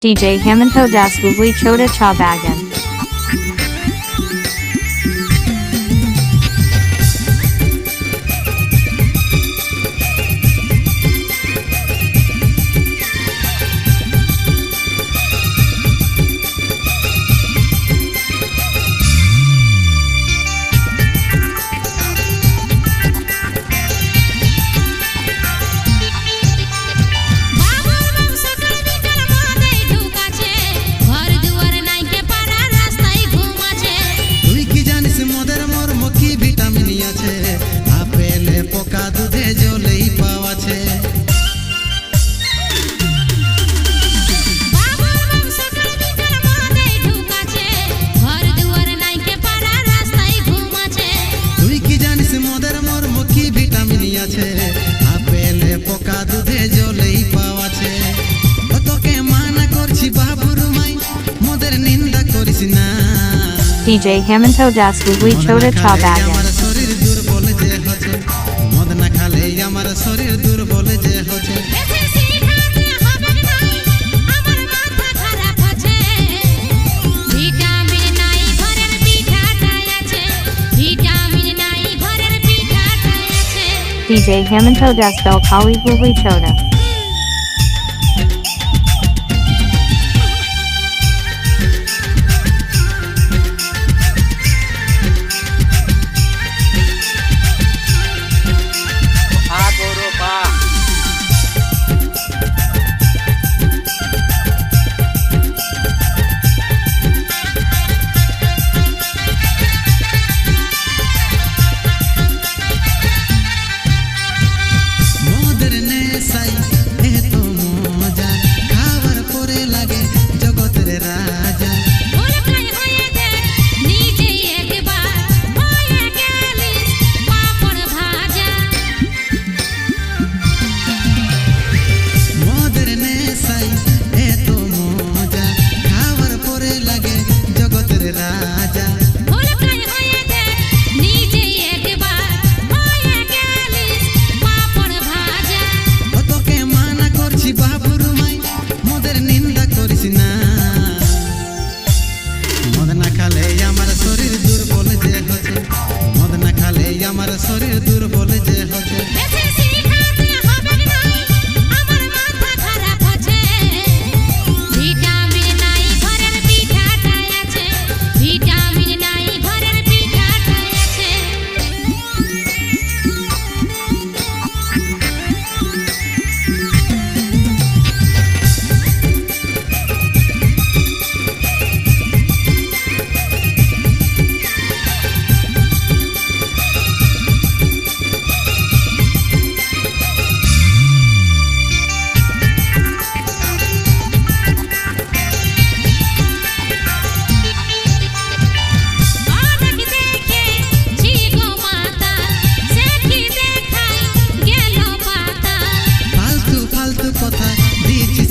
DJ Hemanto Das Gugli Chota Cha Bagan. DJ Hemanto Das Gugli Chota Cha Bagan. DJ Hemanto Das Belkali Gugli Chota.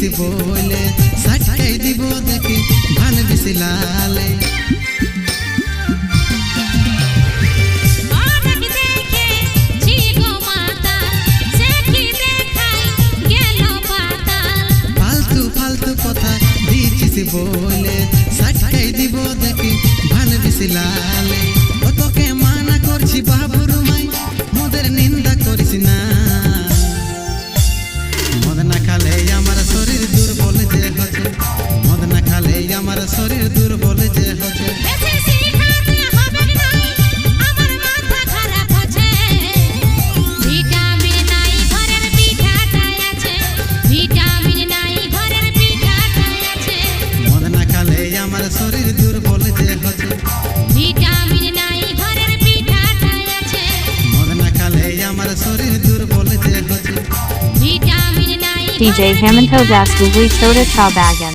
बोले सटकाई দিব দেখি ভান বিসলালে অনেক দেখে জিগো মাতা সেকি দেখাই গেল পাতা ফালতু ফালতু কথা দিছিস বলে সটকাই দিব দেখি ভান বিসলালে ও তোকে মানা করছি বাবুর মাই মোদের নিন্দা করিস না মদ না খালে আমার শরীর দুর্বল যে হচ্ছে মদ না খালে আমার শরীর দুর্বল যে হচ্ছে বেশি শিখাতে হবে না আমার মাথা খারাপ হচ্ছে ভিটামিন নাই ঘরের পিঠাটাই আছে ভিটামিন নাই ঘরের পিঠাটাই আছে মদ না খালে আমার শরীর দুর্বল যে হচ্ছে ভিটামিন নাই ঘরের পিঠাটাই আছে মদ না খালে আমার শরীর দুর্বল যে হচ্ছে DJ Hemanto Das Gugli Chota Cha Bagan.